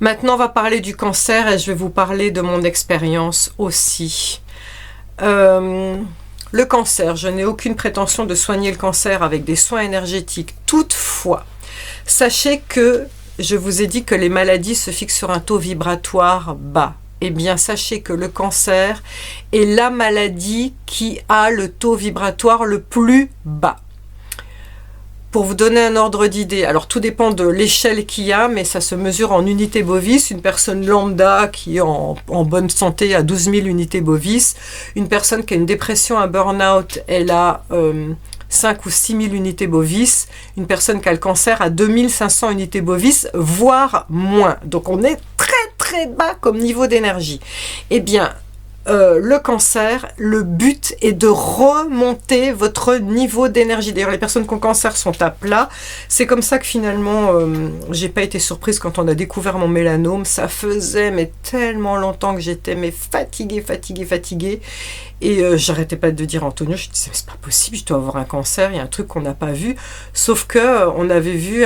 Maintenant, on va parler du cancer et je vais vous parler de mon expérience aussi. Le cancer, je n'ai aucune prétention de soigner le cancer avec des soins énergétiques. Toutefois, sachez que je vous ai dit que les maladies se fixent sur un taux vibratoire bas. Eh bien, sachez que le cancer est la maladie qui a le taux vibratoire le plus bas. Pour vous donner un ordre d'idée, alors tout dépend de l'échelle qu'il y a, mais ça se mesure en unités bovis. Une personne lambda qui est en bonne santé a 12 000 unités bovis. Une personne qui a une dépression, un burn-out, elle a 5 ou 6 000 unités bovis. Une personne qui a le cancer a 2 500 unités bovis, voire moins. Donc on est très bas comme niveau d'énergie. Eh bien, le cancer, le but est de remonter votre niveau d'énergie. D'ailleurs, les personnes qui ont cancer sont à plat. C'est comme ça que finalement, j'ai pas été surprise quand on a découvert mon mélanome. Ça faisait mais tellement longtemps que j'étais fatiguée. Et j'arrêtais pas de dire à Antonio, je disais, c'est pas possible, je dois avoir un cancer, il y a un truc qu'on n'a pas vu. Sauf que on avait vu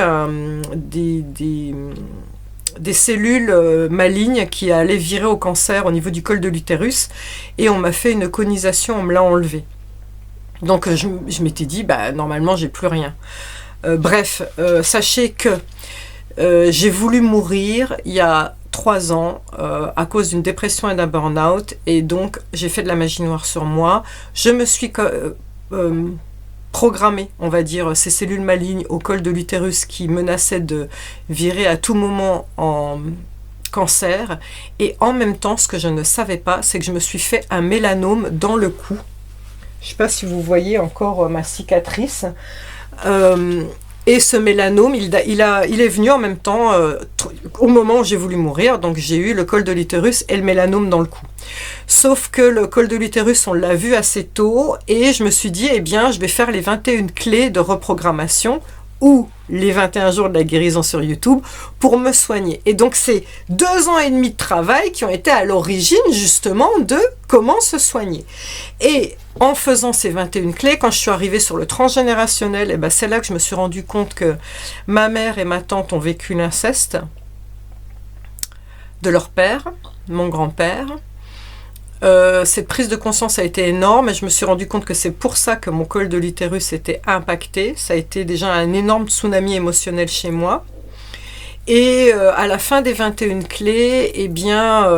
des cellules malignes qui allaient virer au cancer au niveau du col de l'utérus, et on m'a fait une conisation, on me l'a enlevé. Donc je m'étais dit, normalement j'ai plus rien. Bref, sachez que j'ai voulu mourir il y a 3 ans à cause d'une dépression et d'un burn-out, et donc j'ai fait de la magie noire sur moi. Je me suis programmer, on va dire, ces cellules malignes au col de l'utérus qui menaçaient de virer à tout moment en cancer. Et en même temps, ce que je ne savais pas, c'est que je me suis fait un mélanome dans le cou. Je ne sais pas si vous voyez encore ma cicatrice. Et ce mélanome, il est venu en même temps au moment où j'ai voulu mourir. Donc j'ai eu le col de l'utérus et le mélanome dans le cou. Sauf que le col de l'utérus, on l'a vu assez tôt, et je me suis dit, eh bien, je vais faire les 21 clés de reprogrammation ou les 21 jours de la guérison sur YouTube pour me soigner. Et donc, c'est 2 ans et demi de travail qui ont été à l'origine, justement, de comment se soigner. Et en faisant ces 21 clés, quand je suis arrivée sur le transgénérationnel, c'est là que je me suis rendu compte que ma mère et ma tante ont vécu l'inceste de leur père, mon grand-père. Cette prise de conscience a été énorme, et je me suis rendu compte que c'est pour ça que mon col de l'utérus était impacté. Ça a été déjà un énorme tsunami émotionnel chez moi. Et à la fin des 21 clés, eh bien,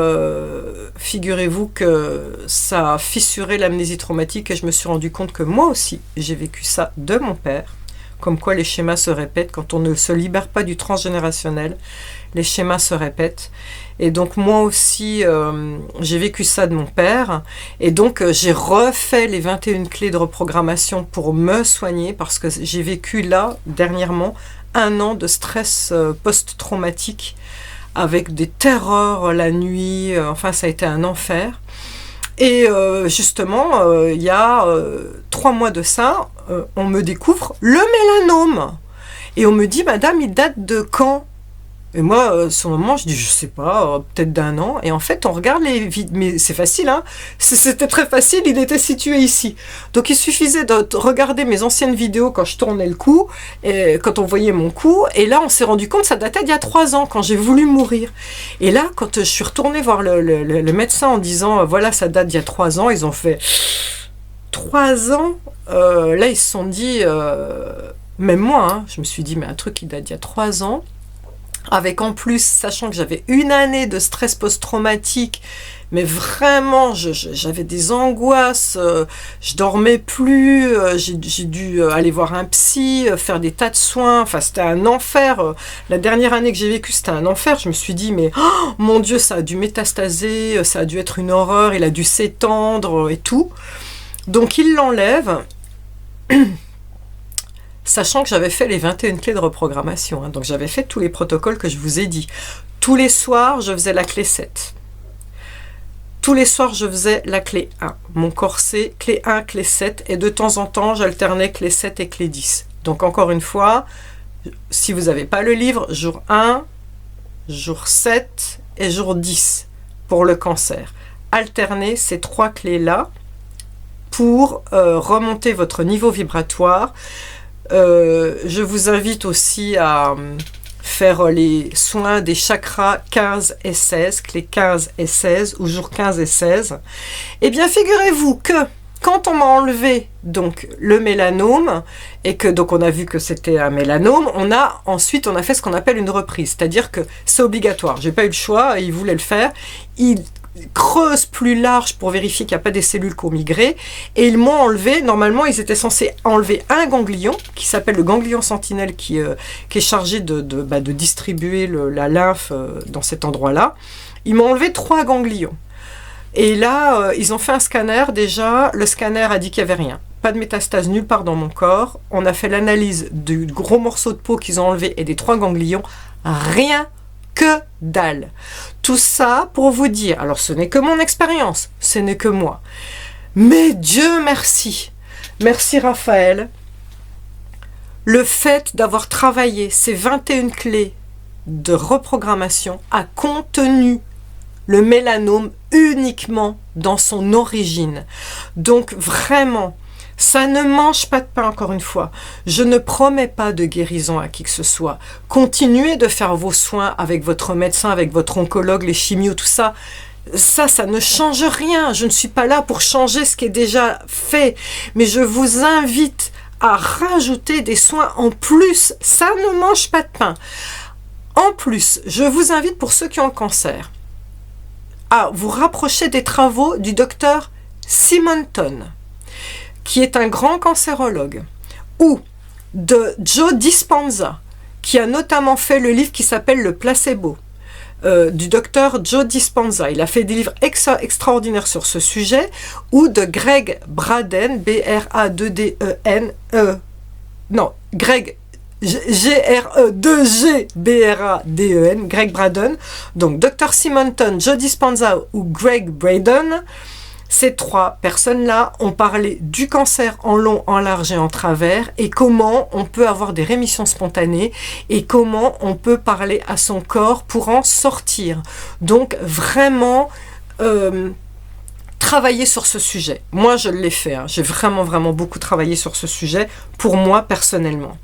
figurez-vous que ça a fissuré l'amnésie traumatique, et je me suis rendu compte que moi aussi, j'ai vécu ça de mon père. Comme quoi les schémas se répètent, quand on ne se libère pas du transgénérationnel, les schémas se répètent. Et donc moi aussi, j'ai vécu ça de mon père. Et donc j'ai refait les 21 clés de reprogrammation pour me soigner, parce que j'ai vécu là, dernièrement, 1 an de stress post-traumatique, avec des terreurs la nuit. Enfin, ça a été un enfer. Et justement, il y a 3 mois de ça, on me découvre le mélanome. Et on me dit, madame, il date de quand ? Et moi, sur le moment, je dis, je sais pas, peut-être d'1 an. Et en fait, on regarde les vidéos. Mais c'est facile, hein. C'était très facile, il était situé ici. Donc, il suffisait de regarder mes anciennes vidéos quand je tournais le cou, et quand on voyait mon cou. Et là, on s'est rendu compte que ça datait d'il y a 3 ans, quand j'ai voulu mourir. Et là, quand je suis retournée voir le médecin en disant, voilà, ça date d'il y a 3 ans, ils ont fait 3 ans. Là, ils se sont dit, même moi, hein, je me suis dit, mais un truc qui date d'il y a 3 ans. Avec en plus, sachant que j'avais 1 année de stress post-traumatique, mais vraiment, j'avais des angoisses, je dormais plus, j'ai dû aller voir un psy, faire des tas de soins, enfin c'était un enfer. La dernière année que j'ai vécue, c'était un enfer. Je me suis dit, mais oh, mon Dieu, ça a dû métastaser, ça a dû être une horreur, il a dû s'étendre et tout. Donc il l'enlève. Sachant que j'avais fait les 21 clés de reprogrammation. Donc j'avais fait tous les protocoles que je vous ai dit. Tous les soirs, je faisais la clé 7. Tous les soirs, je faisais la clé 1. Mon corset, clé 1, clé 7. Et de temps en temps, j'alternais clé 7 et clé 10. Donc encore une fois, si vous n'avez pas le livre, jour 1, jour 7 et jour 10 pour le cancer. Alternez ces 3 clés-là pour remonter votre niveau vibratoire. Je vous invite aussi à faire les soins des chakras 15 et 16, clés 15 et 16, ou jours 15 et 16. Eh bien, figurez-vous que quand on m'a enlevé donc le mélanome, et que donc on a vu que c'était un mélanome, ensuite on a fait ce qu'on appelle une reprise, c'est-à-dire que c'est obligatoire. J'ai pas eu le choix, ils voulaient le faire. Ils creusent plus large pour vérifier qu'il n'y a pas des cellules qui ont migré, et ils m'ont enlevé, normalement ils étaient censés enlever un ganglion, qui s'appelle le ganglion sentinelle, qui est chargé de distribuer la lymphe dans cet endroit-là. Ils m'ont enlevé 3 ganglions. Et là, ils ont fait un scanner déjà. Le scanner a dit qu'il n'y avait rien. Pas de métastase nulle part dans mon corps. On a fait l'analyse du gros morceau de peau qu'ils ont enlevé et des 3 ganglions. Rien que dalle. Tout ça pour vous dire, alors ce n'est que mon expérience, ce n'est que moi. Mais Dieu merci. Merci Raphaël. Le fait d'avoir travaillé ces 21 clés de reprogrammation a contenu le mélanome uniquement dans son origine. Donc vraiment, ça ne mange pas de pain, encore une fois. Je ne promets pas de guérison à qui que ce soit. Continuez de faire vos soins avec votre médecin, avec votre oncologue, les chimios, tout ça. Ça ne change rien. Je ne suis pas là pour changer ce qui est déjà fait. Mais je vous invite à rajouter des soins en plus. Ça ne mange pas de pain. En plus, je vous invite, pour ceux qui ont le cancer, à vous rapprocher des travaux du docteur Simonton, qui est un grand cancérologue, ou de Joe Dispenza, qui a notamment fait le livre qui s'appelle Le Placebo, du docteur Joe Dispenza. Il a fait des livres extraordinaires sur ce sujet, ou de Greg Braden, B-R-A-2-D-E-N, Greg G-R-E-2-G-B-R-A-D-E-N, Greg Braden. Donc, Dr. Simonton, Joe Dispenza ou Greg Braden, ces 3 personnes-là ont parlé du cancer en long, en large et en travers, et comment on peut avoir des rémissions spontanées, et comment on peut parler à son corps pour en sortir. Donc, vraiment, travailler sur ce sujet. Moi, je l'ai fait. J'ai vraiment beaucoup travaillé sur ce sujet, pour moi, personnellement.